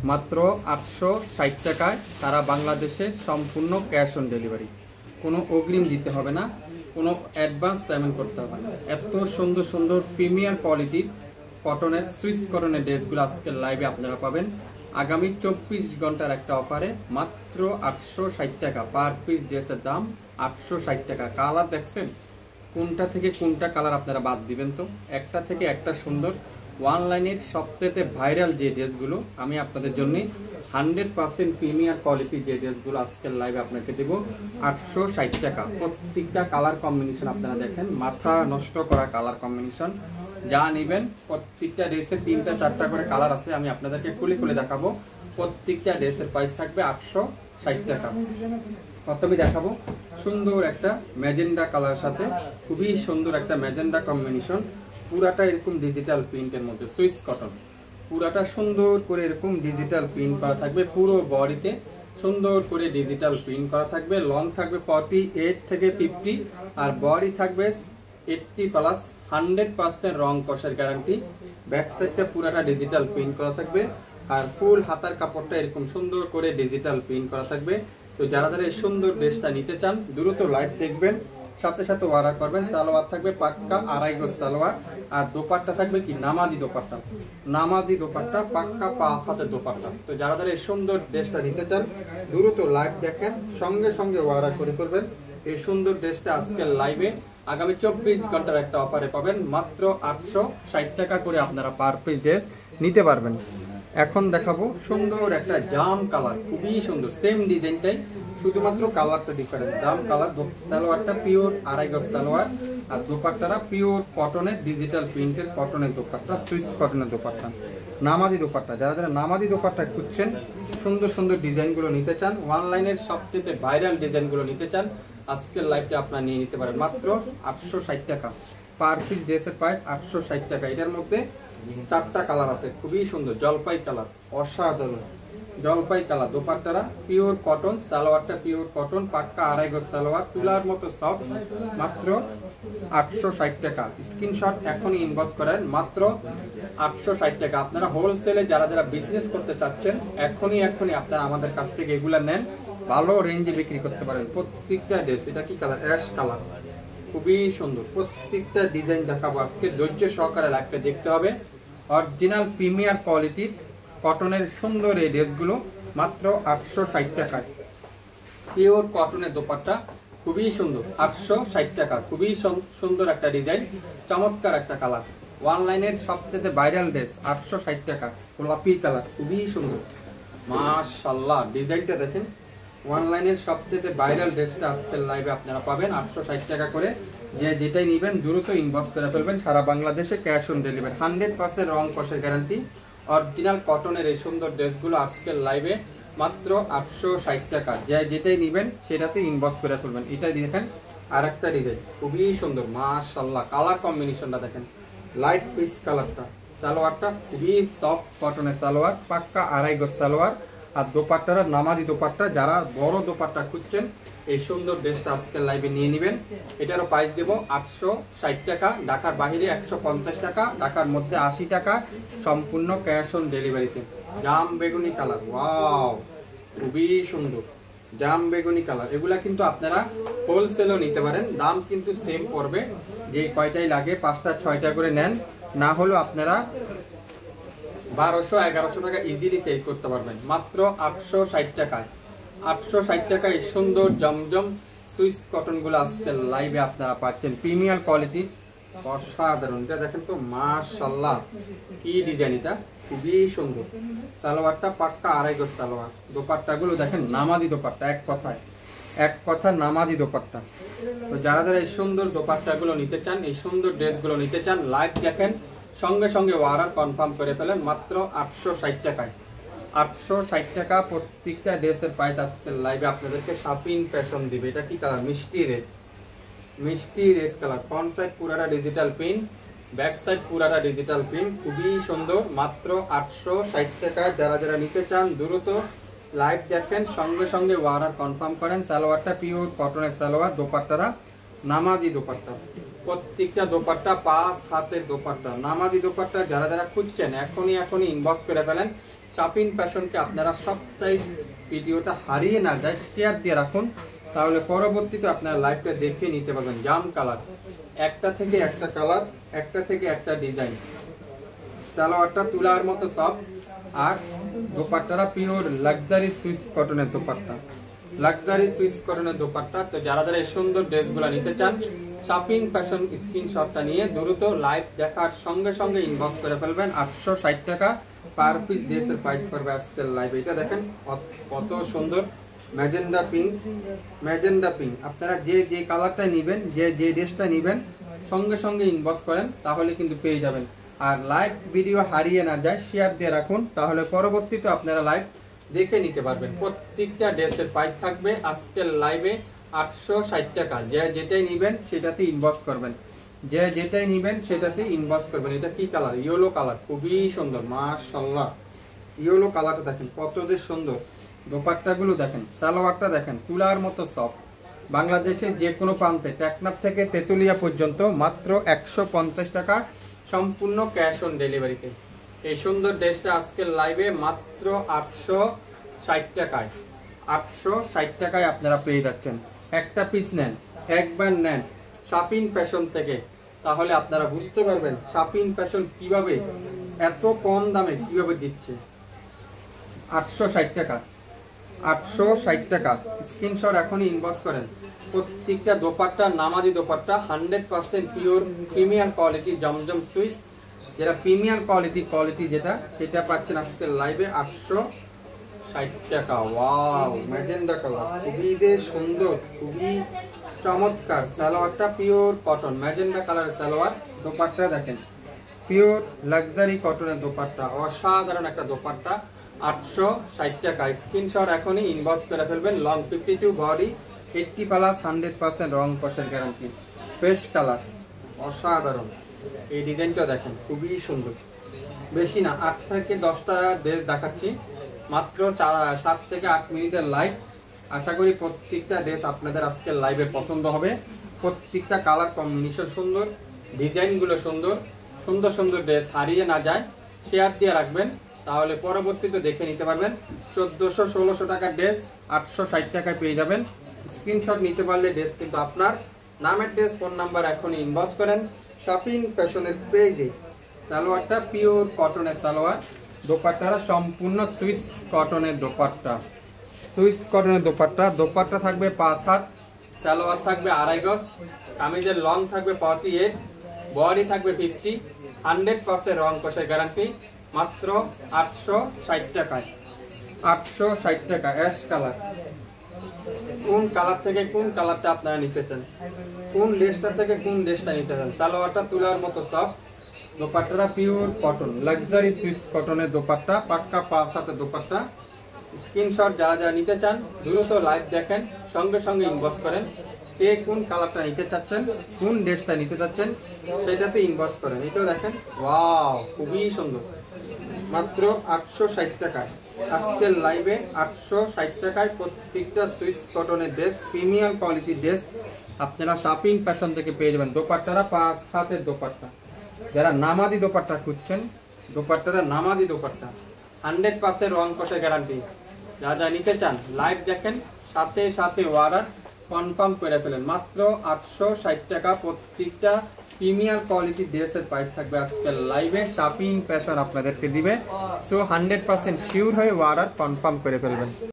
মাত্র 860 টাকায় সারা বাংলাদেশে সম্পূর্ণ ক্যাশ অন ডেলিভারি। কোনো অগ্রিম দিতে হবে না, কোনো অ্যাডভান্স পেমেন্ট করতে হবে না। এত সুন্দর সুন্দর প্রিমিয়ার কোয়ালিটির কটনের সুইস কটনের ড্রেসগুলো আজকের লাইভে আপনারা পাবেন আগামী 24 ঘন্টার একটা অফারে মাত্র 860 টাকা। পার পিস ড্রেসের দাম 860 টাকা। কালার দেখছেন, কোনটা থেকে কোনটা কালার আপনারা বাদ দিবেন? তো একটা থেকে একটা সুন্দর। অনলাইনের সবথেকে ভাইরাল যে ড্রেসগুলো আমি আপনাদের জন্য 100% প্রিমিয়ার কোয়ালিটির যে ড্রেসগুলো আজকের লাইভে আপনাকে দেবো 860 টাকা। প্রত্যেকটা কালার কম্বিনেশন আপনারা দেখেন, মাথা নষ্ট করা কালার কম্বিনেশন। যা নেবেন প্রত্যেকটা ড্রেসের 3টা 4টা করে কালার আছে, আমি আপনাদেরকে খুলে খুলে দেখাবো। প্রত্যেকটা ড্রেসের প্রাইস থাকবে 860 টাকা। প্রথমে দেখাবো সুন্দর একটা ম্যাজেন্ডা কালার সাথে খুবই সুন্দর একটা ম্যাজেন্ডা কম্বিনেশন। পুরাটা এরকম ডিজিটাল প্রিন্টের মধ্যে সুইস কটন, পুরাটা সুন্দর করে এরকম ডিজিটাল প্রিন্ট করা থাকবে। পুরো বডিতে সুন্দর করে ডিজিটাল প্রিন্ট করা থাকবে। লং থাকবে 48 থেকে 50 আর বডি থাকবে 80+। 100% রং কষের গ্যারান্টি। ব্যাক সাইডটা পুরাটা ডিজিটাল প্রিন্ট করা থাকবে আর ফুল হাতার কাপড়টা এরকম সুন্দর করে ডিজিটাল প্রিন্ট করা থাকবে। তো যারা যারা এই সুন্দর ড্রেসটা নিতে চান দ্রুত লাইভ দেখবেন, সাথে সাথে অর্ডার করবেন। সালোয়ার থাকবে পাক্কা 2.5 গজ সালোয়ার আর দোপাট্টা থাকবে কি নামাজি দোপাট্টা। নামাজি দোপাট্টা পাক্কা 5 হাতের দোপাট্টা। তো যারা যারা এই সুন্দর ড্রেসটা নিতে চান দ্রুত লাইভ দেখেন, সঙ্গে সঙ্গে অর্ডার করে করবেন। এই সুন্দর ড্রেসটা আজকের লাইভে আগামী 24 ঘন্টার একটা অফারে পাবেন মাত্র 860 টাকা করে আপনারা পার পিস ড্রেস নিতে পারবেন। এখন দেখাবো সুন্দর একটা জাম কালার, খুবই সুন্দর। সেম ডিজাইনটাই, শুধুমাত্র কালারটা ডিফারেন্ট। জাম কালার। সালোয়ারটা পিওর 2.5 গজ সালোয়ার আর দোপাট্টাটা পিওর কটনের ডিজিটাল প্রিন্টের কটনের দোপাট্টা, সুইস কটনের দোপাট্টা, নামাজি দোপাট্টা। যারা যারা নামাজি দোপাট্টা খুঁজছেন, সুন্দর সুন্দর ডিজাইনগুলো নিতে চান, অনলাইনের সবচেয়ে ভাইরাল ডিজাইনগুলো নিতে চান, আজকের লাইভে আপনারা নিয়ে নিতে পারেন মাত্র 860 টাকা। পার পিস ড্রেসের প্রাইস 860 টাকা। এটার মধ্যে 4টা কালার আছে, খুবই সুন্দর। জলপাই কালার, অসাধারণ জলপাই কালার। দোপাট্টারা পিওর কটন, সালোয়ারটা পিওর কটন, পাক্কা 2.5 গজ সালোয়ার, তুলার মতো সফট। মাত্র 860 টাকা। স্ক্রিনশট এখনই ইনবক্স করেন, মাত্র 860 টাকা। আপনারা হোলসেলে যারা যারা বিজনেস করতে চাচ্ছেন এখনই আপনারা আমাদের কাছ থেকে এগুলা নেন, ভালো রেঞ্জে বিক্রি করতে পারেন। প্রত্যেকটা ড্রেস, এটা কি কালার? অ্যাশ কালার, খুবই সুন্দর। প্রত্যেকটা ডিজাইন দেখাবো আজকে, ধৈর্য সহকারে লাইভটা দেখতে হবে। অরিজিনাল প্রিমিয়ার কোয়ালিটির কটনের সুন্দর এই ড্রেসগুলো মাত্র 860 টাকায়। পিওর কটনের দোপাট্টা, খুবই সুন্দর। 860 টাকা, খুবই সুন্দর একটা ডিজাইন, চমৎকার একটা কালার। অনলাইনের সবচেয়ে ভাইরাল ড্রেস 860 টাকা। গোলাপি কালার, খুবই সুন্দর। মাশাআল্লাহ, ডিজাইনটা দেখেন। অনলাইনের সবচেয়ে ভাইরাল ড্রেসটা আজকের লাইভে আপনারা পাবেন 860 টাকা করে। যে যেটাই নেবেন দ্রুত ইনবক্স করে ফেলবেন। সারা বাংলাদেশে ক্যাশ অন ডেলিভারি, 100% রং কষের গ্যারান্টি। অরিজিনাল কটনের এই সুন্দর ড্রেসগুলো আজকের লাইভে মাত্র 860 টাকা। যে যেটাই নেবেন সেটাতে ইনবক্স করে ফেলবেন। এটাই দেখেন আর একটা ডিজাইন, খুবই সুন্দর। মাশাআল্লাহ, কালার কম্বিনেশনটা দেখেন, লাইট পিচ কালারটা। সালোয়ারটা খুবই সফট কটনের সালোয়ার, পাক্কা 2.5 গজ সালোয়ার আর দোপাট্টারা নামাজি দোপাট্টা। যারা বড় দোপাট্টা খুঁজছেন এই সুন্দর ড্রেসটা আজকের লাইভে নিয়ে নেবেন। এটারও প্রাইস দেবো 860 টাকা। ঢাকার বাইরে 150 টাকা, ঢাকার মধ্যে 80 টাকা, সম্পূর্ণ ক্যাশ অন ডেলিভারিতে। জাম বেগুনি কালার, ওয়াও, খুবই সুন্দর। জাম বেগুনি কালার, এগুলা কিন্তু আপনারা হোলসেলও নিতে পারেন, দাম কিন্তু সেম পড়বে। যে কয়টাই লাগে 5টা 6টা করে নেন, না হলেও আপনারা 1200-1100 টাকা ইজিলি সেল করতে পারবেন মাত্র 860 টাকায়। 860 টাকায় সুন্দর জমজম সুইস কটনগুলো আজকে লাইভে আপনারা পাচ্ছেন। প্রিমিয়ার কোয়ালিটি, অসাধারণ। এটা দেখেন তো, মাশাআল্লাহ, কি ডিজাইন, এটা খুবই সুন্দর। সালোয়ারটা পাক্কা 2.5 গজ সালোয়ার। দোপাট্টাগুলো দেখেন, নামাজি দোপাট্টা, এক কথা নামাজি দোপাট্টা। তো যারা যারা এই সুন্দর দোপাট্টাগুলো নিতে চান, এই সুন্দর ড্রেসগুলো নিতে চান, লাইভ দেখেন, সঙ্গে সঙ্গে অর্ডার কনফার্ম করে ফেলেন মাত্র 860 টাকায়। 860 টাকা প্রত্যেকটা ড্রেসের প্রাইস আজকের লাইভে আপনাদেরকে শাপিং ফ্যাশন দিবে। এটা কি কালার? মিষ্টি রেড কালার। ফ্রন্ট সাইড পুরাটা ডিজিটাল প্রিন্ট, ব্যাক সাইড পুরাটা ডিজিটাল প্রিন্ট, খুবই সুন্দর। মাত্র 860 টাকা। যারা যারা নিতে চান দ্রুত লাইভ দেখেন, সঙ্গে সঙ্গে অর্ডার কনফার্ম করেন। সালোয়ারটা পিওর কটনের সালোয়ার, দোপাট্টারা নামাজি দোপাট্টা। প্রত্যেকটা দোপাট্টা 5 হাতের দোপাট্টা, নামাজি দোপাট্টা। যারা যারা খুঁজছেন এখনই ইনবক্স করে ফেলেন। শাপিন ফ্যাশনকে আপনারা সবটাই ভিডিওটা হারিয়ে না যায় শেয়ার দিয়ে রাখুন, তাহলে পরবর্তীতে আপনারা লাইভটা দেখে নিতে পারবেন। জাম কালার, একটা থেকে একটা কালার, একটা থেকে একটা ডিজাইন। সালোয়ারটা তুলার মতো সফট, আর দোপাট্টাটা পিওর লাক্সারি সুইস কটনের দোপাট্টা, লাক্সারি সুইস কটনের দোপাট্টা। তো যারা যারা এই সুন্দর ড্রেসগুলো নিতে চান, শাপিন ফ্যাশন স্ক্রিনশটটা নিয়ে দ্রুত লাইভ দেখার সঙ্গে সঙ্গে ইনবক্স করে ফেলবেন। 860 টাকা পার পিস ড্রেসের প্রাইস পড়বে আজকের লাইভ। এটা দেখেন কত সুন্দর ম্যাজেন্ডা পিঙ্ক, ম্যাজেন্ডা পিঙ্ক। আপনারা যে যে কালারটা নেবেন, যে যে ড্রেসটা নেবেন, সঙ্গে সঙ্গে ইনবক্স করেন, তাহলে কিন্তু পেয়ে যাবেন। আর লাইভ ভিডিও হারিয়ে না যায় শেয়ার দিয়ে রাখুন, তাহলে পরবর্তীতে আপনারা লাইভ দেখে নিতে পারবেন। প্রত্যেকটা ড্রেসের প্রাইস থাকবে আজকের লাইভে 860 টাকা। যে যেটাই নেবেন সেটাতে ইনবক্স করবেন, যে যেটাই নেবেন সেটাতে ইনবক্স করবেন। এটা কি কালার? ইয়েলো কালার, খুবই সুন্দর মাশাআল্লাহ। ইয়েলো কালারটা দেখেন কত যে সুন্দর। দোপাট্টাগুলো দেখেন, সালোয়ারটা দেখেন তুলার মতো সফট। বাংলাদেশে যে কোনো প্রান্তে টেকনাফ থেকে তেতুলিয়া পর্যন্ত মাত্র 150 টাকা, সম্পূর্ণ ক্যাশ অন ডেলিভারিতে। এই সুন্দর ড্রেসটা আজকের লাইভে মাত্র 860 টাকায়, 860 টাকায় আপনারা পেয়ে যাচ্ছেন। একটা পিস নেন, একবার নেন শাপিন ফ্যাশন থেকে, তাহলে আপনারা বুঝতে পারবেন শাপিন ফ্যাশন কিভাবে এত কম দামে কিভাবে দিচ্ছে। 860 টাকা, 860 টাকা। স্ক্রিনশট এখনই ইনবক্স করেন। প্রত্যেকটা দোপাট্টা নামাজি দোপাট্টা, 100% পিওর প্রিমিয়ার কোয়ালিটি জমজম সুইস। যেটা প্রিমিয়ার কোয়ালিটি যেটা, সেটা পাচ্ছেন আজকের লাইভে 860 টাকা। ওয়াও, ম্যাজেন্ডা কালার, খুবই সুন্দর, খুবই চমৎকার। সালোয়ারটা পিওর কটন, ম্যাজেন্ডা কালারের সালোয়ার। দোপাট্টা দেখেন পিওর লাক্সারি কটনের দোপাট্টা, অসাধারণ একটা দোপাট্টা। 860 টাকা। স্ক্রিনশট এখনই ইনবক্স করে ফেলবেন। লং 52, বডি 80+, 100% রং কষের গ্যারান্টি। ফ্রেশ কালার, অসাধারণ। এই ডিজাইনটা দেখেন খুবই সুন্দর। বেশি না, 8 থেকে 10টা ড্রেস দেখাচ্ছি, মাত্র 7 থেকে 8 মিনিটের লাইভ। আশা করি প্রত্যেকটা ড্রেস আপনাদের আজকের লাইভে পছন্দ হবে। প্রত্যেকটা কালার কম্বিনেশন সুন্দর, ডিজাইনগুলো সুন্দর, সুন্দর সুন্দর ড্রেস হারিয়ে না যায় শেয়ার দিয়ে রাখবেন, তাহলে পরবর্তীতে দেখে নিতে পারবেন। 1400-1600 টাকার ড্রেস 860 টাকায় পেয়ে যাবেন। স্ক্রিনশট নিতে পারলে ড্রেস কিন্তু আপনার। নামের ড্রেস, ফোন নাম্বার এখনই ইনবক্স করেন শাপিন ফ্যাশনের পেজে। সালোয়ারটা পিওর কটনের সালোয়ার, দোপাট্টাটা সম্পূর্ণ সুইস কটনের দোপাট্টা, সুইস কটনের দোপাট্টা। দোপাট্টা থাকবে 5 হাত, সালোয়ার থাকবে 2.5 গজ, কামিজের লং থাকবে 48, বডি থাকবে 50, 100% রং কষের গ্যারান্টি। মাত্র 860 টাকায়, 860 টাকা। অ্যাশ কালার, কোন কালার থেকে কোন কালারটা আপনারা নিতে চান, কোন ড্রেসটা থেকে কোন ড্রেসটা নিতে চান। সালোয়ারটা তুলার মতো সফট, দোপাট্টাটা পিওর কটন, লাক্সারি সুইস কটনের দোপাট্টা, পাক্কা 5 হাতের দোপাট্টা। স্ক্রিনশট যারা যারা নিতে চান দ্রুত লাইভ দেখেন, সঙ্গে সঙ্গে ইনবক্স করেন। কে কোন কালারটা নিতে চাচ্ছেন, কোন ড্রেসটা নিতে চাচ্ছেন, সেটাতে ইনবক্স করেন। এটাও দেখেন, ওয়াও, খুবই সুন্দর। মাত্র 860 টাকায় আজকের লাইভে 860 টাকায় প্রত্যেকটা সুইস কটনের ড্রেস, প্রিমিয়াম কোয়ালিটির ড্রেস আপনারা শাপিন ফ্যাশন থেকে পেয়ে যাবেন। দোপাট্টারা 5 হাতের দোপাট্টা। যারা নামাজি দোপাট্টা খুঁজছেন, দোপাট্টারা নামাজি দোপাট্টা, 100% রং কষের গ্যারান্টি। যা যা নিতে চান লাইভ দেখেন, সাথে সাথে অর্ডার কনফার্ম করে ফেলেন। মাত্র 860 টাকা প্রত্যেকটা প্রিমিয়ার কোয়ালিটি ড্রেসের প্রাইস থাকবে আজকের লাইভে। শাপিন ফ্যাশন আপনাদেরকে দিবে। সো 100% শিওর হয়ে অর্ডার কনফার্ম করে ফেলবেন।